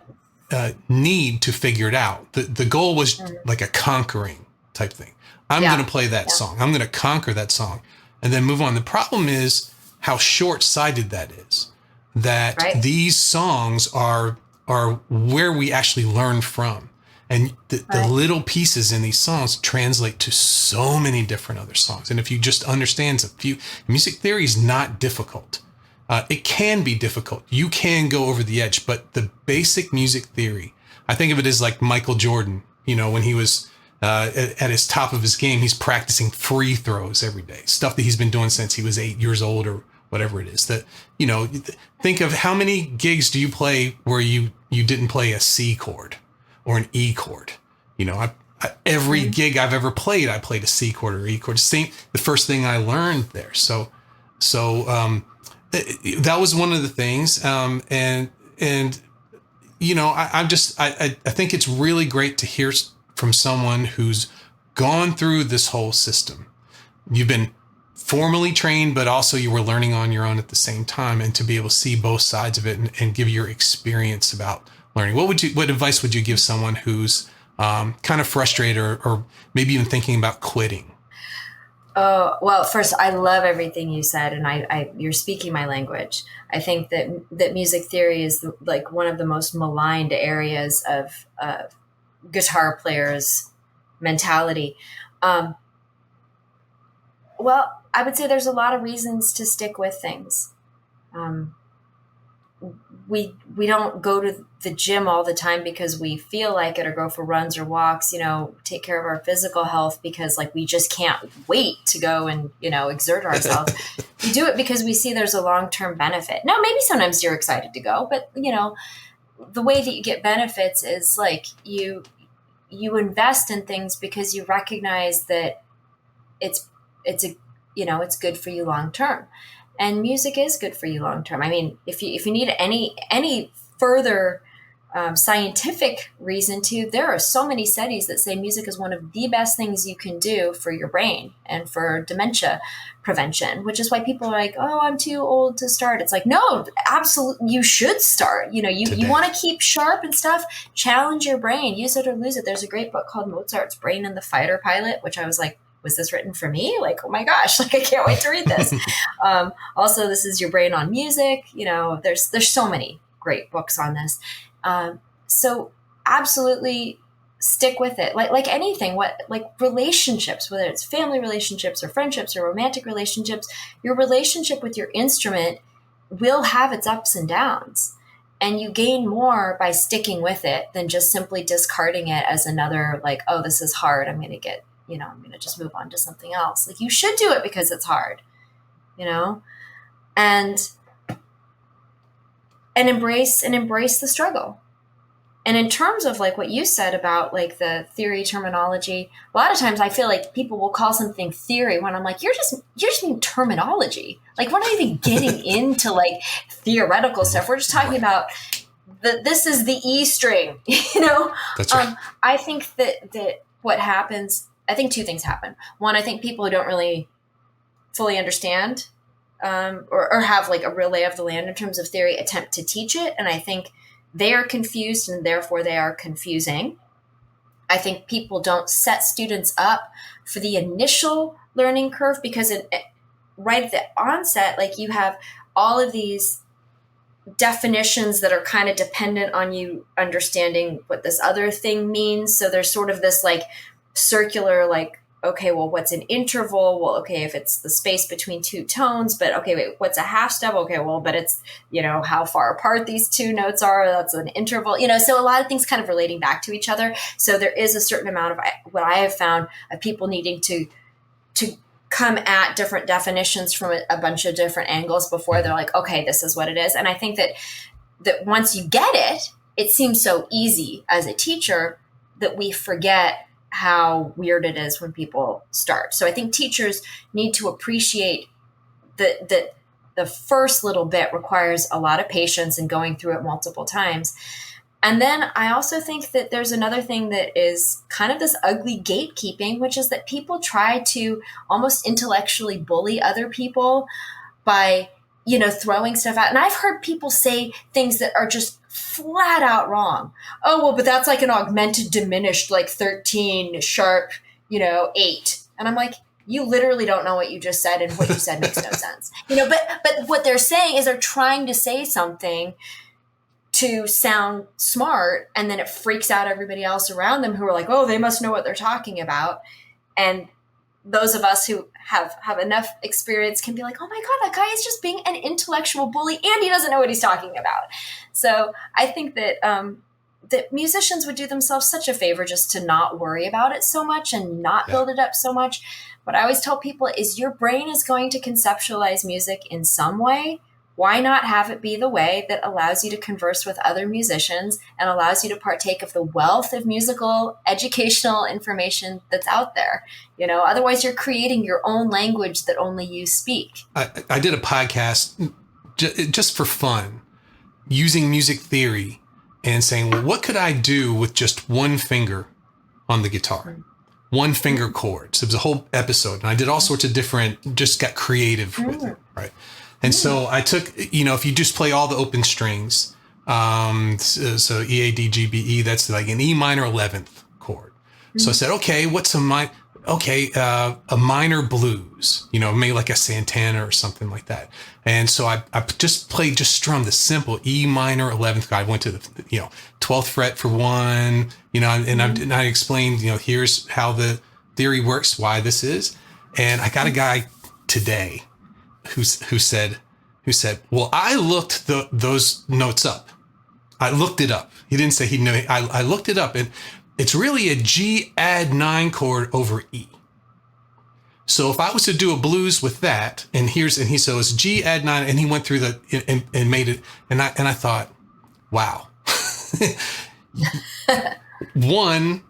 S1: need to figure it out. The goal was like a conquering type thing. I'm going to play that song. I'm going to conquer that song, and then move on. The problem is how short-sighted that is. That these songs are where we actually learn from, and the little pieces in these songs translate to so many different other songs. And if you just understand a few, music theory is not difficult. It can be difficult. You can go over the edge, but the basic music theory, I think of it as like Michael Jordan. You know, when he was at his top of his game, he's practicing free throws every day, stuff that he's been doing since he was 8 years old or whatever it is. That, you know, think of how many gigs do you play where you didn't play a C chord or an E chord. You know, every gig I've ever played, I played a C chord or E chord. The first thing I learned there. So that was one of the things. And you know, I think it's really great to hear from someone who's gone through this whole system. You've been formally trained, but also you were learning on your own at the same time, and to be able to see both sides of it and give your experience about learning. What advice would you give someone who's kind of frustrated or maybe even thinking about quitting?
S2: Oh, well, first, I love everything you said, and you're speaking my language. I think that music theory is like one of the most maligned areas of guitar players' mentality. Well, I would say there's a lot of reasons to stick with things. We don't go to the gym all the time because we feel like it, or go for runs or walks, you know, take care of our physical health because like we just can't wait to go and, you know, exert ourselves. We do it because we see there's a long-term benefit. Now, maybe sometimes you're excited to go, but you know, the way that you get benefits is like you invest in things because you recognize that it's good for you long term. And music is good for you long term. I mean, if you need any further scientific reason to, there are so many studies that say music is one of the best things you can do for your brain and for dementia prevention, which is why people are like, oh, I'm too old to start. It's like, no, absolutely, you should start. You know, you want to keep sharp and stuff, challenge your brain, use it or lose it. There's a great book called Mozart's Brain and the Fighter Pilot, which I was like, was this written for me? Like, oh my gosh, like I can't wait to read this. Also, This Is Your Brain on Music. You know, there's so many great books on this. So absolutely stick with it. Like anything, like relationships, whether it's family relationships or friendships or romantic relationships, your relationship with your instrument will have its ups and downs. And you gain more by sticking with it than just simply discarding it as another, like, oh, this is hard, I'm going to just move on to something else. Like, you should do it because it's hard, you know, and embrace the struggle. And in terms of like what you said about like the theory terminology, a lot of times I feel like people will call something theory when I'm like, you're just mean terminology. Like, we're not even getting into like theoretical stuff. We're just talking about this is the E string, you know?
S1: That's right.
S2: I think that what happens, I think two things happen. One, I think people who don't really fully understand or have like a real lay of the land in terms of theory attempt to teach it. And I think they are confused and therefore they are confusing. I think people don't set students up for the initial learning curve because right at the onset, like you have all of these definitions that are kind of dependent on you understanding what this other thing means. So there's sort of this like circular, like, okay, well, what's an interval? Well, okay, if it's the space between two tones, but okay, wait, what's a half step? Okay, well, but it's, you know, how far apart these two notes are, that's an interval, you know, so a lot of things kind of relating back to each other. So there is a certain amount of what I have found of people needing to come at different definitions from a bunch of different angles before they're like, okay, this is what it is. And I think that once you get it, it seems so easy as a teacher that we forget how weird it is when people start. So I think teachers need to appreciate that the first little bit requires a lot of patience and going through it multiple times. And then I also think that there's another thing that is kind of this ugly gatekeeping, which is that people try to almost intellectually bully other people by, throwing stuff out. And I've heard people say things that are just flat out wrong. Oh, well, but that's like an augmented diminished, like 13 sharp, 8. And I'm like, you literally don't know what you just said, and what you said makes no sense. But what they're saying is they're trying to say something to sound smart, and then it freaks out everybody else around them who are like, oh, they must know what they're talking about. And those of us who have enough experience can be like, oh my God, that guy is just being an intellectual bully and he doesn't know what he's talking about. So I think that that musicians would do themselves such a favor just to not worry about it so much and not build it up so much. What I always tell people is your brain is going to conceptualize music in some way. Why not have it be the way that allows you to converse with other musicians and allows you to partake of the wealth of musical educational information that's out there? Otherwise you're creating your own language that only you speak.
S1: I did a podcast just for fun using music theory and saying, well, what could I do with just one finger on the guitar? One finger chords. It was a whole episode, and I did all sorts of different, just got creative with it, right? And so I took, if you just play all the open strings, so E, A, D, G, B, E, that's like an E minor 11th chord. So I said, okay, what's a minor blues, maybe like a Santana or something like that. And so I just strummed the simple E minor 11th. I went to the, 12th fret for one, and I explained, here's how the theory works, why this is. And I got a guy today who said, well, I looked those notes up. I looked it up. He didn't say he knew. I looked it up, and it's really a G add 9 chord over E. So if I was to do a blues with that, so it's G add 9, and he went through and made it, and I thought, wow, one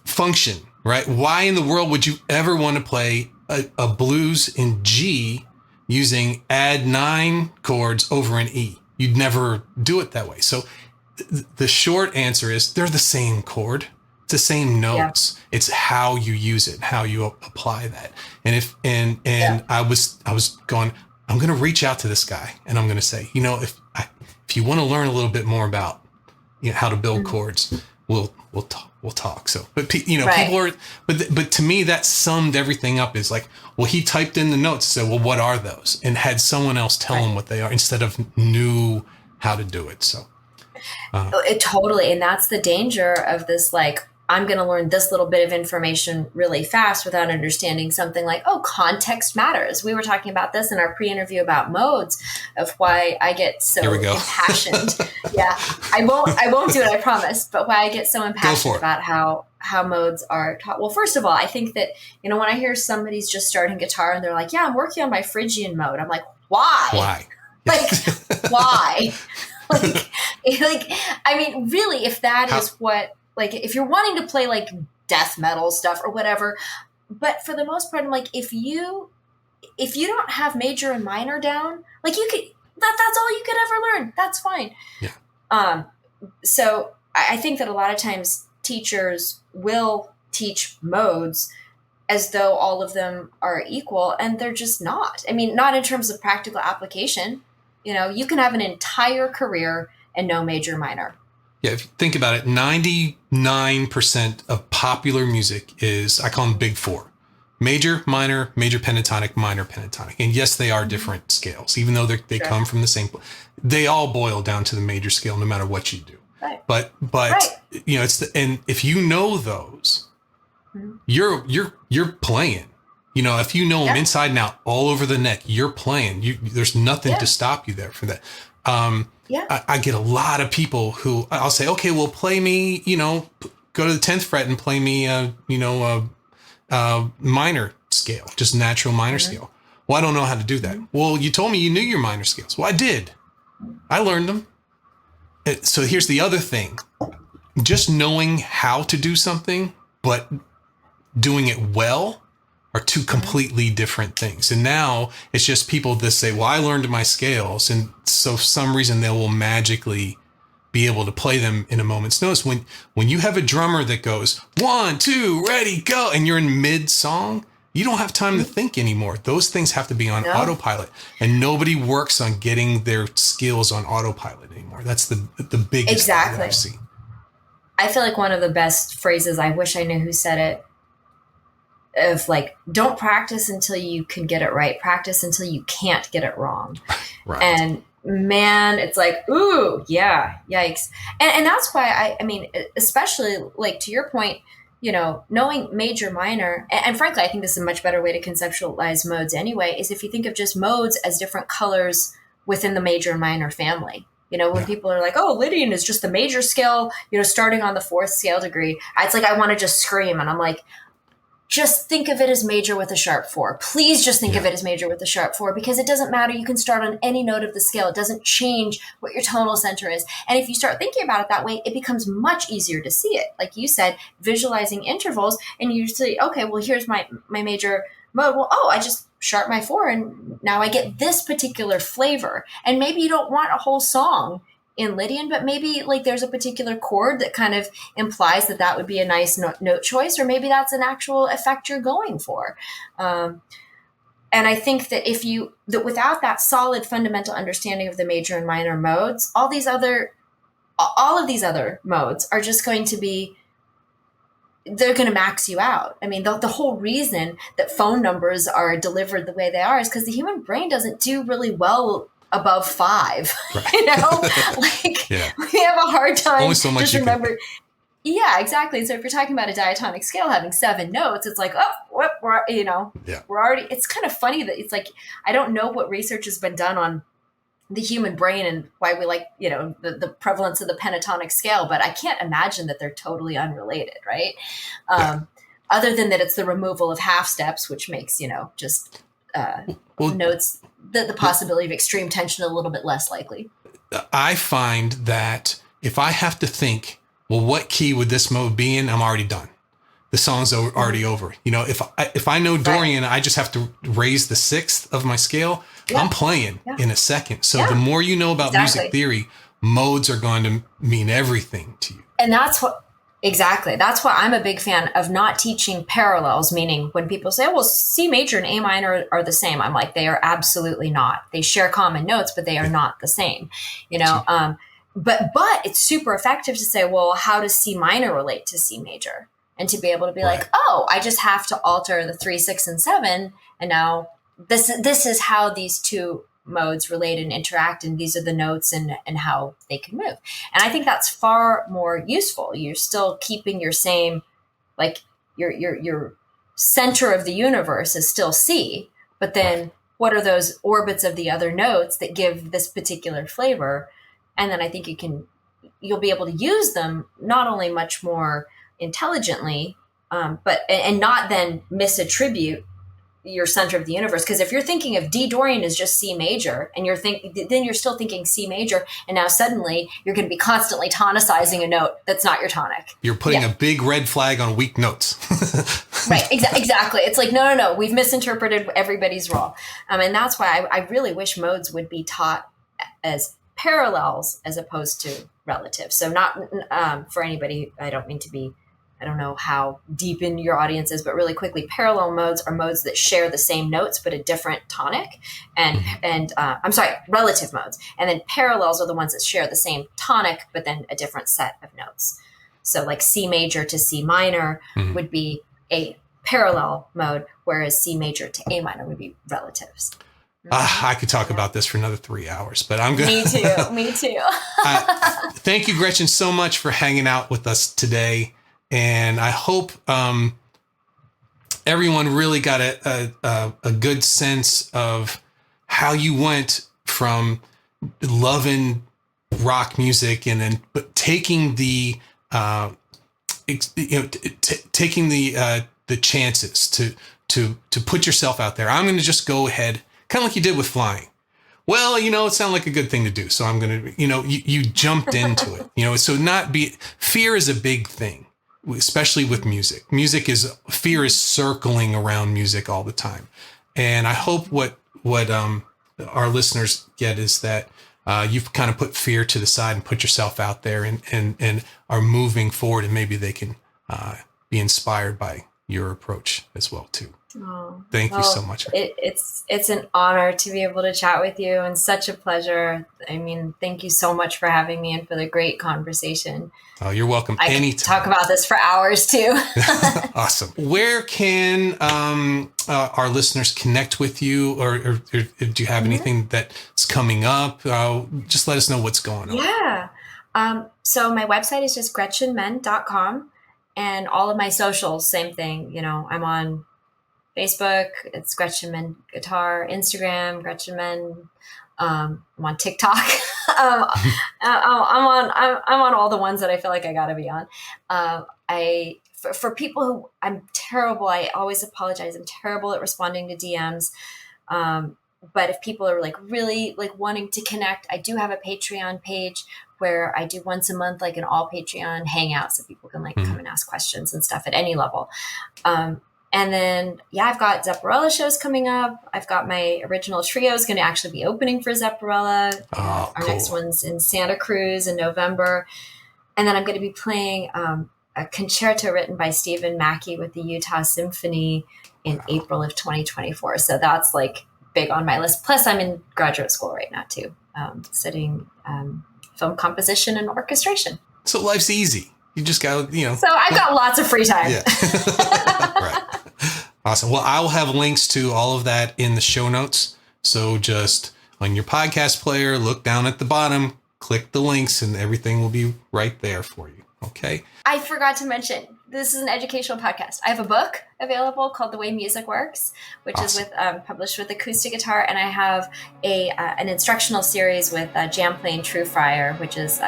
S1: function, right? Why in the world would you ever want to play a blues in G using add 9 chords over an E? You'd never do it that way. So the short answer is they're the same chord. It's the same notes. Yeah. It's how you use it, how you apply that. And I was going, I'm going to reach out to this guy and I'm going to say, if you want to learn a little bit more about how to build chords, we'll talk. So, but people are, but to me, that summed everything up. Is like, well, he typed in the notes, said, well, what are those? And had someone else tell him what they are instead of knew how to do it. So
S2: it totally. And that's the danger of this, like, I'm going to learn this little bit of information really fast without understanding something like, oh, context matters. We were talking about this in our pre-interview about modes, of why I get so impassioned. Yeah, I won't do it, I promise. But why I get so impassioned about how modes are taught. Well, first of all, I think that, when I hear somebody's just starting guitar and they're like, yeah, I'm working on my Phrygian mode. I'm like, why?
S1: Why?
S2: Like, why? I mean, really, if that is what, like, if you're wanting to play like death metal stuff or whatever, but for the most part, I'm like, if you don't have major and minor down, like that's all you could ever learn. That's fine.
S1: Yeah.
S2: So I think that a lot of times teachers will teach modes as though all of them are equal, and they're just not. I mean, not in terms of practical application. You can have an entire career and no major minor.
S1: Yeah, if you think about it, 99% of popular music is, I call them big four. Major, minor, major pentatonic, minor pentatonic. And yes, they are different scales, even though they come from the same. They all boil down to the major scale, no matter what you do.
S2: Right.
S1: But it's and if you know those, you're playing. If you know them inside and out, all over the neck, you're playing. There's nothing to stop you there for that. I get a lot of people who I'll say, okay, well, play me, go to the 10th fret and play me, minor scale, just natural minor scale. Well, I don't know how to do that. Well, you told me you knew your minor scales. Well, I did. I learned them. So here's the other thing. Just knowing how to do something, but doing it well are two completely different things. And now it's just people that say, well, I learned my scales. And so for some reason they will magically be able to play them in a moment's notice. When you have a drummer that goes 1, 2, ready, go, and you're in mid song, you don't have time to think anymore. Those things have to be on autopilot, and nobody works on getting their skills on autopilot anymore. That's the biggest thing that I see.
S2: I feel like one of the best phrases, I wish I knew who said it, of like, don't practice until you can get it right. Practice until you can't get it wrong.
S1: Right.
S2: And man, it's like, ooh, yeah, yikes. And that's why I mean, especially like to your point, you know, knowing major, minor, and frankly, I think this is a much better way to conceptualize modes anyway, is if you think of just modes as different colors within the major and minor family. You know, when people are like, oh, Lydian is just the major scale, you know, starting on the 4th scale degree, it's like, I want to just scream. And I'm like, just think of it as major with a sharp 4. Please just think of it as major with a sharp 4, because it doesn't matter. You can start on any note of the scale. It doesn't change what your tonal center is. And if you start thinking about it that way, it becomes much easier to see it. Like you said, visualizing intervals, and you say, okay, well, here's my major mode. Well, I just sharp my 4, and now I get this particular flavor. And maybe you don't want a whole song in Lydian, but maybe like there's a particular chord that kind of implies that would be a nice note choice, or maybe that's an actual effect you're going for. And I think that without that solid fundamental understanding of the major and minor modes, all of these other modes are just going to be, they're going to max you out. I mean, the whole reason that phone numbers are delivered the way they are is because the human brain doesn't do really well above 5. Right. You know, like we have a hard time
S1: only so much
S2: just remember. Yeah, exactly. So if you're talking about a diatonic scale having 7 notes, it's like, we're already, it's kind of funny that it's like, I don't know what research has been done on the human brain and why we like, you know, the prevalence of the pentatonic scale, but I can't imagine that they're totally unrelated, right? Other than that it's the removal of half steps, which makes, you know, just notes, the possibility of extreme tension a little bit less likely.
S1: I find that if I have to think, well, what key would this mode be in? I'm already done. The song's already over. You know, if I know Dorian, I just have to raise the 6th of my scale. I'm playing in a second. So the more you know about music theory, modes are going to mean everything to you.
S2: And that's why I'm a big fan of not teaching parallels, meaning when people say, well, C major and A minor are the same. I'm like, they are absolutely not. They share common notes, but they are not the same, you know? But it's super effective to say, well, how does C minor relate to C major? And to be able to be like, I just have to alter the 3, 6, and 7. And now this is how these two modes relate and interact, and these are the notes and how they can move. And I think that's far more useful. You're still keeping your same, like your center of the universe is still C, but then what are those orbits of the other notes that give this particular flavor? And then I think you'll be able to use them not only much more intelligently, but not then misattribute your center of the universe. Because if you're thinking of D Dorian as just C major, and then you're still thinking C major, and now suddenly you're going to be constantly tonicizing a note that's not your tonic.
S1: You're putting a big red flag on weak notes.
S2: Right, exactly. It's like, no, we've misinterpreted everybody's role. And that's why I really wish modes would be taught as parallels as opposed to relatives. So not for anybody, I don't mean to be, I don't know how deep in your audience is, but really quickly, parallel modes are modes that share the same notes but a different tonic, and relative modes. And then parallels are the ones that share the same tonic but then a different set of notes. So like C major to C minor would be a parallel mode, whereas C major to A minor would be relatives.
S1: I could talk about this for another 3 hours, but I'm good.
S2: Me too.
S1: Thank you, Gretchen, so much for hanging out with us today. And I hope everyone really got a good sense of how you went from loving rock music and then taking the taking the chances to put yourself out there. I'm going to just go ahead, kind of like you did with flying. Well, it sounded like a good thing to do. So I'm going to, you jumped into it, so fear is a big thing, especially with music. Fear is circling around music all the time. And I hope what our listeners get is that you've kind of put fear to the side and put yourself out there and are moving forward, and maybe they can be inspired by your approach as well too.
S2: Oh,
S1: Thank you so much.
S2: It's an honor to be able to chat with you, and such a pleasure. I mean, thank you so much for having me and for the great conversation.
S1: Oh, you're welcome.
S2: I
S1: Anytime.
S2: can talk about this for hours too.
S1: Awesome. Where can our listeners connect with you, or do you have anything that's coming up? Just let us know what's going on.
S2: Yeah. So my website is just gretchenmenn.com, and all of my socials, same thing. I'm on Facebook, it's Gretchen Menn Guitar, Instagram, Gretchen Menn. I'm on TikTok. I'm on all the ones that I feel like I gotta be on. For people who, I'm terrible. I always apologize. I'm terrible at responding to DMs. But if people are really wanting to connect, I do have a Patreon page where I do once a month, an all Patreon hangout, so people can come and ask questions and stuff at any level. And then, I've got Zepparella shows coming up. I've got my original trio is going to actually be opening for Zepparella.
S1: Oh,
S2: Our
S1: cool.
S2: next one's in Santa Cruz in November. And then I'm going to be playing a concerto written by Stephen Mackey with the Utah Symphony in April of 2024. So that's big on my list. Plus, I'm in graduate school right now too, studying film composition and orchestration.
S1: So life's easy. You just got to,
S2: So I've got lots of free time.
S1: Yeah. Right. Awesome. Well, I will have links to all of that in the show notes. So just on your podcast player, look down at the bottom, click the links, and everything will be right there for you. Okay.
S2: I forgot to mention, this is an educational podcast. I have a book available called The Way Music Works, which
S1: Awesome.
S2: is published with acoustic guitar. And I have an instructional series with Jam Playing True Friar, which is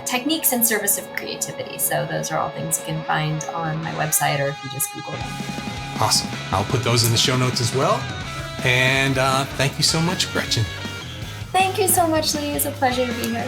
S2: techniques in service of creativity. So those are all things you can find on my website, or if you just Google them.
S1: Awesome. I'll put those in the show notes as well. And thank you so much, Gretchen.
S2: Thank you so much, Lee. It's a pleasure to be here.